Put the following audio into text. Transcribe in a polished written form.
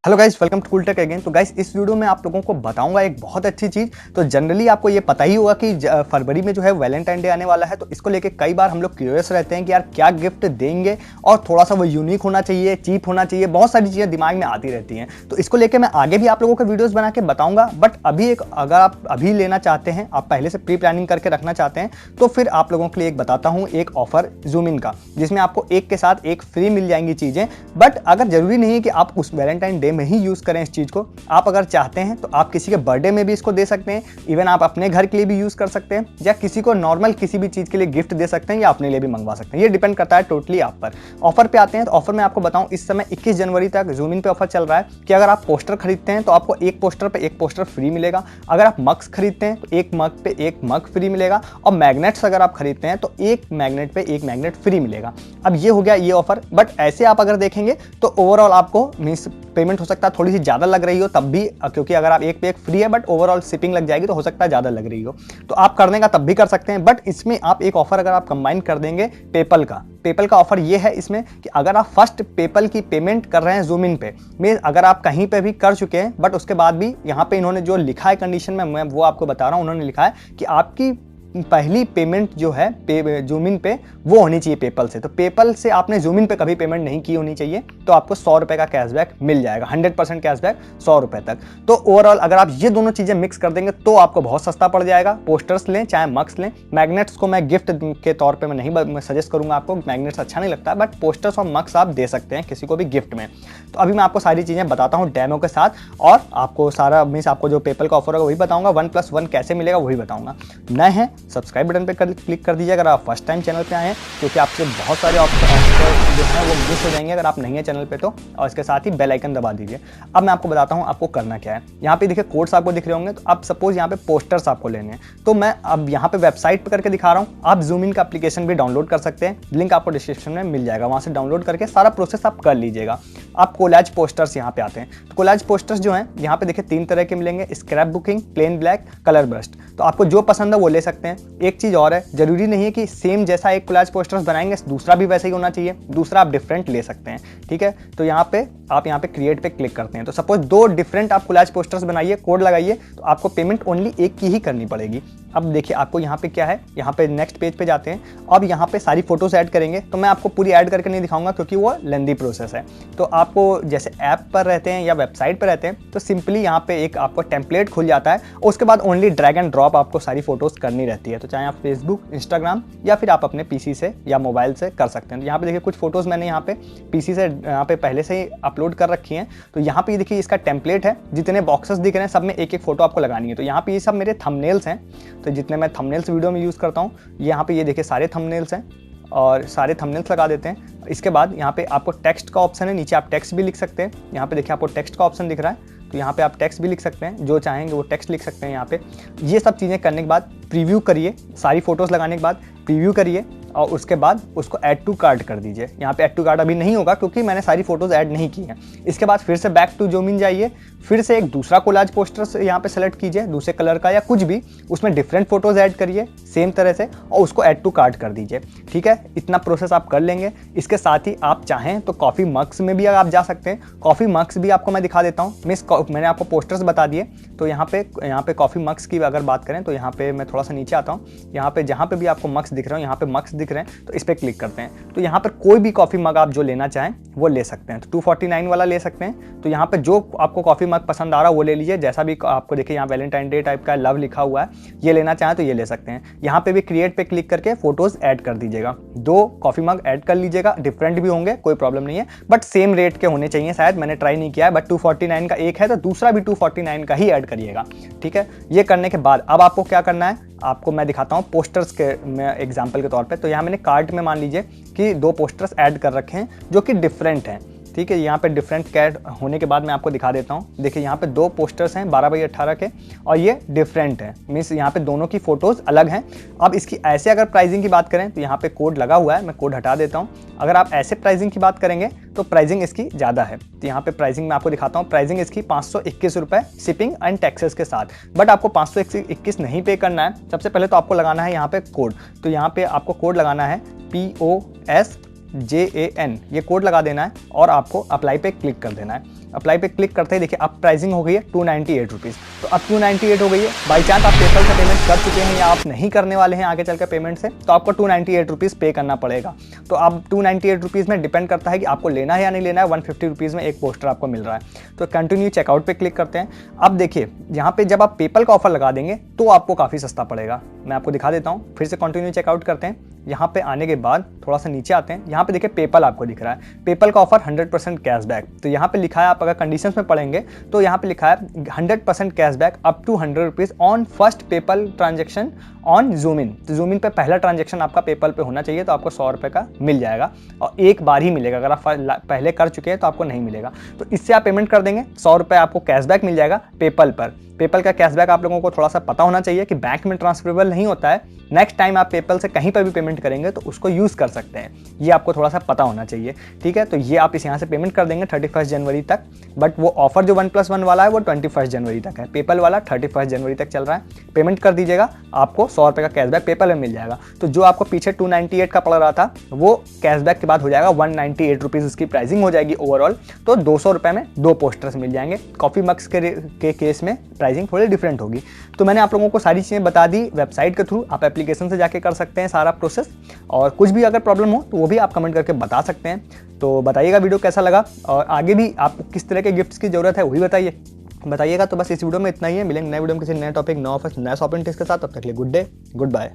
Hello guys, welcome to cool tech again. तो guys, इस video में आप लोगों को बताऊंगा एक बहुत अच्छी चीज़। तो जनरली आपको ये पता ही होगा कि फरवरी में जो है वैलेंटाइन डे आने वाला है। तो इसको लेके कई बार हम लोग क्यूरियस रहते हैं कि यार क्या गिफ्ट देंगे, और थोड़ा सा वो यूनिक होना चाहिए, चीप होना चाहिए, बहुत सारी चीज़ें दिमाग में आती रहती हैं। तो इसको लेकर मैं आगे भी आप लोगों को वीडियोज़ बना के बताऊँगा। बट अभी अगर आप अभी लेना चाहते हैं, आप पहले से प्री प्लानिंग करके रखना चाहते हैं, तो फिर आप लोगों के लिए एक बताता हूँ एक ऑफर जूम इन का, जिसमें आपको एक के साथ एक फ्री मिल जाएंगी चीज़ें। बट अगर जरूरी नहीं है कि आप उस वैलेंटाइन डे में ही यूज़ करें इस चीज़ को। आप अगर चाहते हैं तो आप किसी के बर्थडे में भी इसको दे सकते हैं, इवन आप अपने घर के लिए भी यूज़ कर सकते हैं, या किसी को नॉर्मल किसी भी चीज़ के लिए गिफ्ट दे सकते हैं, या अपने लिए भी मंगवा सकते हैं। ये डिपेंड करता है टोटली आप पर। ऑफर पे आते हैं। तो ऑफर में आपको बताऊं, इस समय 21 जनवरी तक जूम इन पे ऑफर चल रहा है कि अगर आप पोस्टर खरीदते हैं तो आपको एक पोस्टर पे एक पोस्टर फ्री मिलेगा। अगर आप मग्स खरीदते हैं तो एक मग पे एक मग फ्री मिलेगा, और मैग्नेट्स अगर आप खरीदते हैं तो एक मैग्नेट पे एक मैग्नेट फ्री मिलेगा। अब ये हो गया ये ऑफर। बट ऐसे आप अगर देखेंगे तो ओवरऑल आपको मीन्स पेमेंट हो सकता है थोड़ी सी ज़्यादा लग रही हो तब भी, क्योंकि अगर आप एक पे एक फ्री है बट ओवरऑल शिपिंग लग जाएगी तो हो सकता है ज़्यादा लग रही हो, तो आप करने का तब भी कर सकते हैं। बट इसमें आप एक ऑफर अगर आप कंबाइन कर देंगे पेपल का ऑफर ये है इसमें कि अगर आप फर्स्ट पेपल की पेमेंट कर रहे हैं जूम इन पे में, अगर आप कहीं पे भी कर चुके हैं बट उसके बाद भी यहाँ पे इन्होंने जो लिखा है कंडीशन में, मैं वो आपको बता रहा हूँ। उन्होंने लिखा है कि आपकी पहली पेमेंट जो है जूम इन पे वो होनी चाहिए पेपल से। तो पेपल से आपने जूम इन पे कभी पेमेंट नहीं की होनी चाहिए, तो आपको 100 रुपये का कैशबैक मिल जाएगा, 100% कैशबैक 100 रुपये तक। तो ओवरऑल अगर आप ये दोनों चीज़ें मिक्स कर देंगे तो आपको बहुत सस्ता पड़ जाएगा। पोस्टर्स लें चाहे मग्स लें, मैग्नेट्स को मैं गिफ्ट के तौर पर मैं सजेस्ट करूंगा आपको, मैग्नेट्स अच्छा नहीं लगता, बट पोस्टर्स और मग्स आप दे सकते हैं किसी को भी गिफ्ट में। तो अभी मैं आपको सारी चीज़ें बताता हूँ डेमो के साथ, और आपको सारा मीन्स आपको जो पेपल का ऑफर होगा वही बताऊंगा, 1+1 कैसे मिलेगा वही बताऊंगा। नए हैं सब्सक्राइब बटन पे क्लिक कर दीजिए अगर आप फर्स्ट टाइम चैनल पे आए हैं, क्योंकि आपसे बहुत सारे ऑप्शन जो है वो मिस हो जाएंगे अगर आप नहीं है चैनल पे तो। और इसके साथ ही बेल आइकन दबा दीजिए। अब मैं आपको बताता हूँ आपको करना क्या है। यहाँ पे देखिए कोड्स आपको दिख रहे होंगे। तो अब सपोज यहाँ पे पोस्टर्स आपको लेने हैं, तो मैं अब यहाँ पे वेबसाइट पे करके दिखा रहा हूँ। आप जूम इन का एप्लीकेशन भी डाउनलोड कर सकते हैं, लिंक आपको डिस्क्रिप्शन में मिल जाएगा, वहाँ से डाउनलोड करके सारा प्रोसेस आप कर लीजिएगा। आप कोलाज पोस्टर्स यहाँ पे आते हैं। तो कोलाज पोस्टर्स जो हैं यहाँ पे देखिए 3 तरह के मिलेंगे, scrap booking, plain black, colour burst. तो आपको जो पसंद है वो ले सकते हैं। एक चीज़ और है, जरूरी नहीं है कि सेम जैसा एक कोलाज पोस्टर्स बनाएंगे दूसरा भी वैसे ही होना चाहिए, दूसरा आप डिफरेंट ले सकते हैं, ठीक है। तो यहाँ पे आप यहाँ पे क्रिएट पे क्लिक करते हैं। तो सपोज 2 डिफरेंट आप कोलाज पोस्टर्स बनाइए, कोड लगाइए, तो आपको पेमेंट ओनली एक की ही करनी पड़ेगी। अब देखिए आपको यहाँ पे क्या है, यहाँ पे नेक्स्ट पेज पे जाते हैं। अब यहाँ पे सारी फोटोज ऐड करेंगे, तो मैं आपको पूरी ऐड करके नहीं दिखाऊंगा क्योंकि वो लेंदी प्रोसेस है। तो आपको जैसे ऐप पर रहते हैं या वेबसाइट पर रहते हैं तो सिंपली यहाँ पे एक आपको टेम्पलेट खुल जाता है, उसके बाद ओनली ड्रैग एंड ड्रॉप आपको सारी फोटोज करनी रहती है। तो चाहे आप फेसबुक, इंस्टाग्राम या फिर आप अपने पीसी से या मोबाइल से कर सकते हैं। तो यहाँ पे देखिए कुछ फोटोज मैंने यहाँ पे पीसी से यहाँ पे पहले से ही अपलोड कर रखी हैं। तो यहाँ पे देखिए इसका टेम्पलेट है, जितने बॉक्सेस दिख रहे हैं सब में एक एक फोटो आपको लगानी है। तो यहाँ पे ये सब मेरे थंबनेल्स हैं, तो जितने मैं थंबनेल्स वीडियो में यूज़ करता हूँ, यहाँ पे ये देखिए सारे थंबनेल्स हैं, और सारे थंबनेल्स लगा देते हैं। इसके बाद यहाँ पे आपको टेक्स्ट का ऑप्शन है, नीचे आप टेक्स्ट भी लिख सकते हैं। यहाँ पे देखिए आपको टेक्स्ट का ऑप्शन दिख रहा है, तो यहाँ पे आप टेक्स्ट भी लिख सकते हैं, जो चाहेंगे वो टेक्स्ट लिख सकते हैं यहाँ पे। ये सब चीज़ें करने के बाद प्रीव्यू करिए, सारी फोटोज़ लगाने के बाद प्रीव्यू करिए, और उसके बाद उसको ऐड टू कार्ट कर दीजिए। यहाँ पे ऐड टू कार्ट अभी नहीं होगा क्योंकि मैंने सारी फोटोज़ ऐड नहीं की हैं। इसके बाद फिर से बैक टू जूम इन जाइए, फिर से एक दूसरा कोलाज पोस्टर यहाँ पे सेलेक्ट कीजिए, दूसरे कलर का या कुछ भी, उसमें डिफरेंट फोटोज़ ऐड करिए सेम तरह से, और उसको ऐड टू कार्ट कर दीजिए, ठीक है। इतना प्रोसेस आप कर लेंगे। इसके साथ ही आप चाहें तो कॉफ़ी मग्स में भी आप जा सकते हैं। कॉफ़ी मग्स भी आपको मैं दिखा देता हूँ। मैंने आपको पोस्टर्स बता दिए, तो यहाँ पे कॉफ़ी मग्स की अगर बात करें तो यहाँ पे मैं थोड़ा सा नीचे आता हूँ। यहाँ पे जहाँ पे भी आपको मग्स दिख रहे हो, यहाँ पे मग्स दिख रहे हैं, तो इस पर क्लिक करते हैं। तो यहाँ पर कोई भी कॉफ़ी मग आप जो लेना चाहें वो ले सकते हैं। तो 249 वाला ले सकते हैं। तो यहाँ पे जो आपको कॉफ़ी मग पसंद आ रहा है वो ले लीजिए, जैसा भी आपको देखिए यहाँ वैलेंटाइन डे टाइप का लव लिखा हुआ है, ये लेना चाहें तो ये ले सकते हैं। यहाँ पे भी क्रिएट पे क्लिक करके फोटोज़ ऐड कर दीजिएगा। 2 कॉफ़ी मग ऐड कर लीजिएगा, डिफरेंट भी होंगे, कोई प्रॉब्लम नहीं है, बट सेम रेट के होने चाहिए। शायद मैंने ट्राई नहीं किया है, बट 249 का एक है तो दूसरा भी 249 का ही ऐड करिएगा, ठीक है। ये करने के बाद अब आपको क्या करना है, आपको मैं दिखाता हूँ पोस्टर्स के में एग्जांपल के तौर पे। तो यहाँ मैंने कार्ट में मान लीजिए कि 2 पोस्टर्स ऐड कर रखे हैं जो कि डिफरेंट हैं, ठीक है। यहाँ पे डिफरेंट कैट होने के बाद मैं आपको दिखा देता हूँ। देखिए यहाँ पे 2 पोस्टर्स हैं 12x18 के, और ये डिफरेंट है, मीन्स यहाँ पे दोनों की फ़ोटोज़ अलग हैं। अब इसकी ऐसे अगर प्राइसिंग की बात करें तो यहाँ पे कोड लगा हुआ है, मैं कोड हटा देता हूँ। अगर आप ऐसे प्राइसिंग की बात करेंगे तो प्राइसिंग इसकी ज़्यादा है। तो यहाँ पे प्राइसिंग मैं आपको दिखाता हूँ। प्राइसिंग इसकी 521 रुपये शिपिंग एंड टैक्सेस के साथ। बट आपको 521 नहीं पे करना है। सबसे पहले तो आपको लगाना है यहाँ पे कोड। तो यहाँ पे आपको कोड लगाना है POSJAN, ये कोड लगा देना है और आपको अप्लाई पे क्लिक कर देना है। अप्लाई पे क्लिक करते ही देखिए अब प्राइसिंग हो गई है 298 रुपीज़। तो अब 298 हो गई है। बाई चांस आप पेपल से पेमेंट कर चुके हैं या आप नहीं करने वाले हैं आगे चलकर पेमेंट से, तो आपको 298 रुपीज़ पे करना पड़ेगा। तो अब 298 रुपीज़ में डिपेंड करता है कि आपको लेना है या नहीं लेना है। 150 रुपीज़ में एक पोस्टर आपको मिल रहा है। तो कंटिन्यू चेकआउट पे क्लिक करते हैं। अब देखिए यहाँ पे जब आप पेपल का ऑफर लगा देंगे तो आपको काफ़ी सस्ता पड़ेगा। मैं आपको दिखा देता हूँ। फिर से कंटिन्यू चेकआउट करते हैं। यहाँ पे आने के बाद थोड़ा सा नीचे आते हैं। यहाँ पे देखिए पेपल आपको दिख रहा है। पेपल का ऑफर 100% कैशबैक। तो यहाँ पे लिखा है, आप अगर कंडीशंस में पढ़ेंगे तो यहाँ पे लिखा है 100% cashback up to 100 rupees on first PayPal transaction on zoom in. तो जूम इन पे पहला ट्रांजेक्शन आपका पेपल पे होना चाहिए, तो आपको 100 रुपये का मिल जाएगा और एक बार ही मिलेगा। अगर आप पहले कर चुके हैं तो आपको नहीं मिलेगा। तो इससे आप पेमेंट कर देंगे, 100 रुपये आपको कैशबैक मिल जाएगा पेपल पर। पेपल का कैशबैक आप लोगों को थोड़ा सा पता होना चाहिए कि बैंक में ट्रांसफरेबल नहीं होता है। नेक्स्ट टाइम आप पेपल से कहीं पर भी पेमेंट करेंगे तो उसको यूज़ कर सकते हैं, ये आपको थोड़ा सा पता होना चाहिए। ठीक है, तो ये आप इस यहाँ से पेमेंट कर देंगे 31 जनवरी तक। बट वो ऑफर जो 1+1 वाला है वो 21 जनवरी तक है। पेपल वाला 31 जनवरी तक चल रहा है। पेमेंट कर दीजिएगा, आपको 100 रुपये का कैशबैक पेपल में मिल जाएगा। तो जो आपको पीछे 298 का पड़ रहा था वो कैशबैक के बाद हो जाएगा 198 रुपीज़ उसकी प्राइसिंग हो जाएगी ओवरऑल। तो 200 रुपये में 2 पोस्टर्स मिल जाएंगे। कॉफ़ी मग्स के केस में प्राइसिंग थोड़ी डिफरेंट होगी। तो मैंने आप लोगों को सारी चीज़ें बता दी वेबसाइट के थ्रू। आप एप्लीकेशन से जाके कर सकते हैं सारा प्रोसेस। और कुछ भी अगर प्रॉब्लम हो तो वो भी आप कमेंट करके बता सकते हैं। तो बताइएगा वीडियो कैसा लगा और आगे भी आपको किस तरह के गिफ्ट्स की ज़रूरत है वही बताइएगा। तो बस इस वीडियो में इतना ही है। मिलेंगे नए वीडियो में किसी नए टॉपिक, नए ऑफर, नए शॉपिंग टिप्स के साथ। तब तक के लिए गुड डे, गुड बाय।